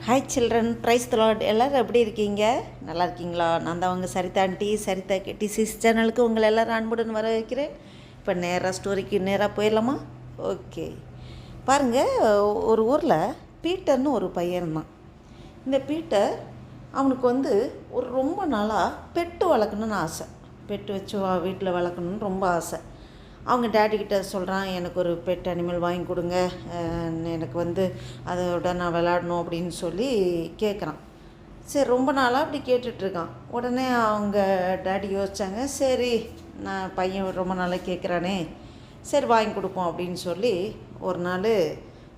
Hi children, price தி Lord. எல்லோரும் எப்படி இருக்கீங்க? நல்லா இருக்கீங்களா? நான் தான் அவங்க சரிதா ஆண்டி, சரிதா கேட்டி சிஸ் சேனலுக்கு உங்களை எல்லோரும் அன்புடன் வர வைக்கிறேன். இப்போ நேராக ஸ்டோரிக்கு நேராக போயிடலாமா? ஓகே, பாருங்கள். ஒரு ஊரில் பீட்டர்னு ஒரு பையன் இருந்தான். இந்த பீட்டர் அவனுக்கு ஒரு ரொம்ப நாளாக பெட்டு வளர்க்கணுன்னு ஆசை. பெட்டு வச்சு வீட்டில் வளர்க்கணுன்னு ரொம்ப ஆசை. அவங்க டேடிக்கிட்ட சொல்கிறான், எனக்கு ஒரு பெட் அனிமல் வாங்கி கொடுங்க, எனக்கு அதோட நான் விளாடணும் அப்படின்னு சொல்லி கேட்குறான். சரி, ரொம்ப நாளாக அப்படி கேட்டுட்ருக்கான். உடனே அவங்க டேடி யோசித்தாங்க, சரி நான் பையன் ரொம்ப நாளாக கேட்குறானே, சரி வாங்கி கொடுப்போம் அப்படின்னு சொல்லி ஒரு நாள்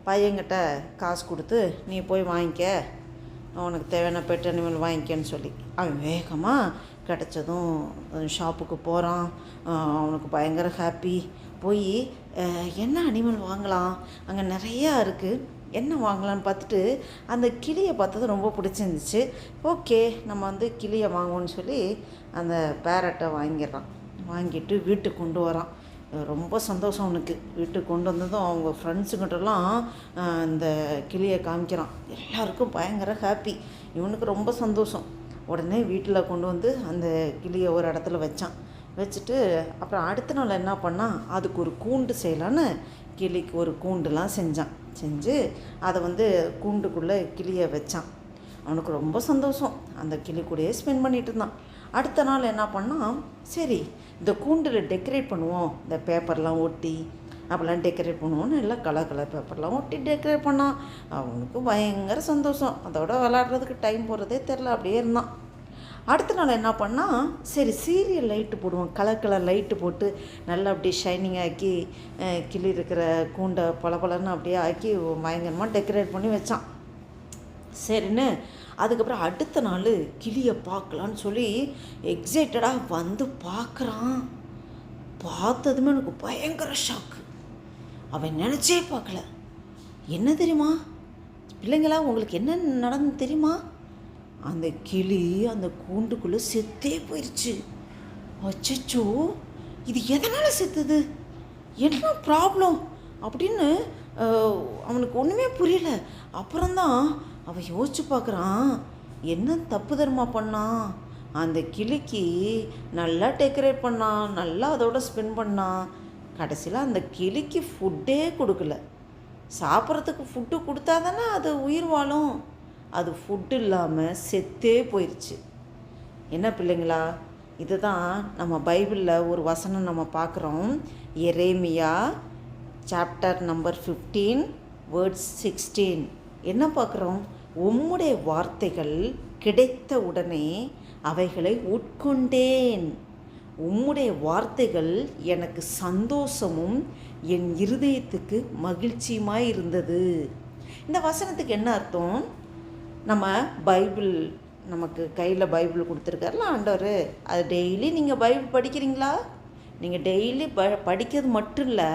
பையன்கிட்ட காசு கொடுத்து, நீ போய் வாங்கிக்க, உனக்கு தேவையான பெட் அனிமல் வாங்கிக்கன்னு சொல்லி அவன் வேகமாக கிடச்சதும் ஷாப்புக்கு போகிறான். அவனுக்கு பயங்கர ஹாப்பி. போய் என்ன அனிமல் வாங்கலாம், அங்கே நிறையா இருக்குது, என்ன வாங்கலான்னு பார்த்துட்டு அந்த கிளியை பார்த்தது ரொம்ப பிடிச்சிருந்துச்சு. ஓகே, நம்ம கிளியை வாங்குவோன்னு சொல்லி அந்த பேரட்டை வாங்கிடுறான். வாங்கிட்டு வீட்டுக்கு கொண்டு வரான். ரொம்ப சந்தோஷம் அவனுக்கு. வீட்டுக்கு கொண்டு வந்ததும் அவங்க ஃப்ரெண்ட்ஸுக்கிட்டலாம் இந்த கிளியை காமிக்கிறான். எல்லாருக்கும் பயங்கர ஹாப்பி. இவனுக்கு ரொம்ப சந்தோஷம். உடனே வீட்டில் கொண்டு வந்து அந்த கிளியை ஒரு இடத்துல வச்சுட்டு அப்புறம் அடுத்த நாள் என்ன பண்ணால், அதுக்கு ஒரு கூண்டு செய்யலான்னு கிளிக்கு ஒரு கூண்டுலாம் செஞ்சு அதை கூண்டுக்குள்ளே கிளியை வச்சான். அவனுக்கு ரொம்ப சந்தோஷம். அந்த கிளி கூடயே ஸ்பெண்ட் பண்ணிகிட்டு இருந்தான். அடுத்த நாள் என்ன பண்ணால், சரி இந்த கூண்டில் டெக்கரேட் பண்ணுவோம், இந்த பேப்பர்லாம் ஒட்டி அப்படிலாம் டெக்கரேட் பண்ணுவோன்னு எல்லாம் கலர் பேப்பர்லாம் ஒட்டி டெக்கரேட் பண்ணான். அவனுக்கு பயங்கர சந்தோஷம். அதோட விளாட்றதுக்கு டைம் போகிறதே தெரில, அப்படியே இருந்தான். அடுத்த நாள் என்ன பண்ணால், சரி சீரியல் லைட்டு போடுவோம், கலர் லைட்டு போட்டு நல்லா அப்படியே ஷைனிங் ஆக்கி கிளி இருக்கிற கூண்டை பளபளன்னு அப்படியே ஆக்கி பயங்கரமாக டெக்கரேட் பண்ணி வச்சான். சரின்னு அதுக்கப்புறம் அடுத்த நாள் கிளியை பார்க்கலான்னு சொல்லி எக்ஸைட்டடாக பார்க்குறான். பார்த்ததுமே எனக்கு பயங்கர ஷாக்கு. அவன் நினச்சே பார்க்கல. என்ன தெரியுமா பிள்ளைங்களா, உங்களுக்கு என்ன நடந்து தெரியுமா? அந்த கிளி அந்த கூண்டுக்குள்ளே செத்தே போயிடுச்சு. அச்சச்சோ, இது எதனால் செத்துது, என்ன ப்ராப்ளம் அப்படின்னு அவனுக்கு ஒன்றுமே புரியல. அப்புறம்தான் அவன் யோசிச்சு பார்க்குறான், என்ன தப்பு தர்மா பண்ணான். அந்த கிளிக்கு நல்லா டெக்கரேட் பண்ணான், நல்லா அதோட ஸ்பெண்ட் பண்ணான். கடைசியில் அந்த கிளிக்கு ஃபுட்டே கொடுக்கல. சாப்பிட்றதுக்கு ஃபுட்டு கொடுத்தா தானே அது உயிர் வாழும். அது ஃபுட்டு இல்லாமல் செத்தே போயிடுச்சு. என்ன பிள்ளைங்களா, இதுதான் நம்ம பைபிளில் ஒரு வசனம் நம்ம பார்க்குறோம். எரேமியா சாப்டர் நம்பர் 15 வேர்ட்ஸ் 16. என்ன பார்க்குறோம்? உம்முடைய வார்த்தைகள் கிடைத்த உடனே அவைகளை உட்கொண்டேன். உம்முடைய வார்த்தைகள் எனக்கு சந்தோஷமும் என் இருதயத்துக்கு மகிழ்ச்சியுமாய் இருந்தது. இந்த வசனத்துக்கு என்ன அர்த்தம்? நம்ம பைபிள், நமக்கு கையில் பைபிள் கொடுத்துருக்காருல ஆண்டவர், அது டெய்லி நீங்கள் பைபிள் படிக்கிறீங்களா? நீங்கள் டெய்லி படிக்கிறது மட்டும் இல்லை,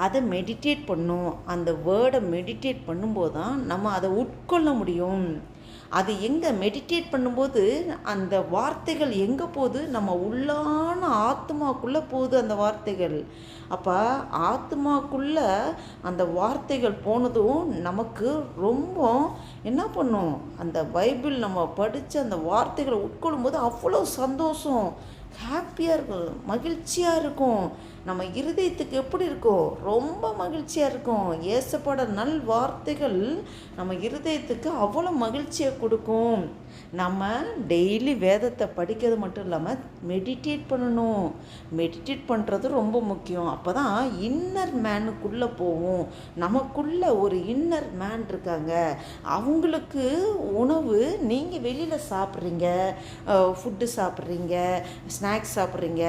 அதை மெடிடேட் பண்ணும். அந்த வேர்டை மெடிடேட் பண்ணும்போது தான் நம்ம அதை உட்கொள்ள முடியும். அது எங்கே மெடிடேட் பண்ணும்போது அந்த வார்த்தைகள் எங்கே போகுது? நம்ம உள்ளான ஆத்மாக்குள்ளே போகுது அந்த வார்த்தைகள். அப்போ ஆத்மாக்குள்ளே அந்த வார்த்தைகள் போனதும் நமக்கு ரொம்ப என்ன பண்ணும், அந்த பைபிள் நம்ம படித்து அந்த வார்த்தைகளை உட்கொள்ளும்போது அவ்வளோ சந்தோஷம், ஹாப்பியாக இருக்கும், மகிழ்ச்சியாக இருக்கும். நம்ம இருதயத்துக்கு எப்படி இருக்கும்? ரொம்ப மகிழ்ச்சியாக இருக்கும். ஏசப்பட நல் வார்த்தைகள் நம்ம இருதயத்துக்கு அவ்வளோ மகிழ்ச்சியை கொடுக்கும். நம்ம டெய்லி வேதத்தை படிக்கிறது மட்டும் இல்லாமல் மெடிடேட் பண்ணணும். மெடிடேட் பண்ணுறது ரொம்ப முக்கியம். அப்போ தான் இன்னர் மேனுக்குள்ளே போகும். நமக்குள்ளே ஒரு இன்னர் மேன் இருக்காங்க. அவங்களுக்கு உணவு நீங்கள் வெளியில் சாப்பிட்றீங்க, ஃபுட்டு சாப்பிட்றீங்க, ஸ்நாக்ஸ் சாப்பிட்றீங்க.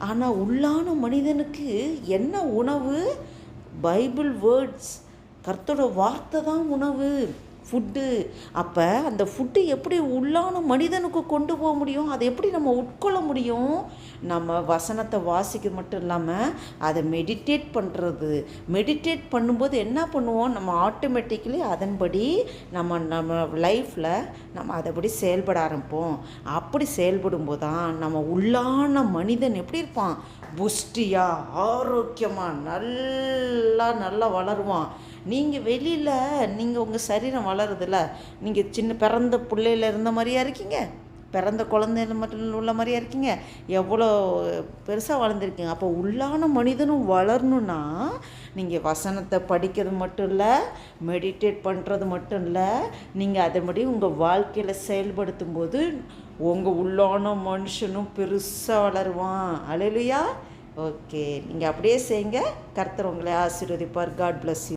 ஆனால் உள்ளான மனிதனுக்கு என்ன உணவு? பைபிள் வேர்ட்ஸ், கர்த்தரோட வார்த்தை தான் உணவு, ஃபுட்டு. அப்போ அந்த ஃபுட்டு எப்படி உள்ளான மனிதனுக்கு கொண்டு போக முடியும்? அதை எப்படி நம்ம உட்கொள்ள முடியும்? நம்ம வசனத்தை வாசிக்க மட்டும் இல்லாமல் அதை மெடிடேட் பண்ணுறது. மெடிடேட் பண்ணும்போது என்ன பண்ணுவோம்? நம்ம ஆட்டோமேட்டிக்கலி அதன்படி நம்ம லைஃப்பில் நம்ம அதைப்படி செயல்பட ஆரம்பிப்போம். அப்படி செயல்படும்போது தான் நம்ம உள்ளான மனிதன் எப்படி இருப்பான்? புஷ்டியாக, ஆரோக்கியமாக, நல்லா வளருவான். நீங்கள் வெளியில் நீங்கள் உங்கள் சரீரம் வளருதில்ல, நீங்கள் சின்ன பிறந்த பிள்ளையில இருந்த மாதிரியா இருக்கீங்க, பிறந்த குழந்தைல மட்டும் உள்ள மாதிரியா இருக்கீங்க, எவ்வளோ பெருசாக வளர்ந்துருக்கீங்க. அப்போ உள்ளான மனிதனும் வளரணுன்னா நீங்கள் வசனத்தை படிக்கிறது மட்டும் இல்லை, மெடிடேட் பண்ணுறது மட்டும் இல்லை, நீங்கள் அதன்படி உங்கள் வாழ்க்கையில் செயல்படுத்தும் போது உங்கள் உள்ளான மனுஷனும் பெருசாக வளருவான். அல்லேலூயா. ஓகே, நீங்கள் அப்படியே செய்யுங்க. கர்த்தர் உங்களை ஆசீர்வதிப்பார். God bless you.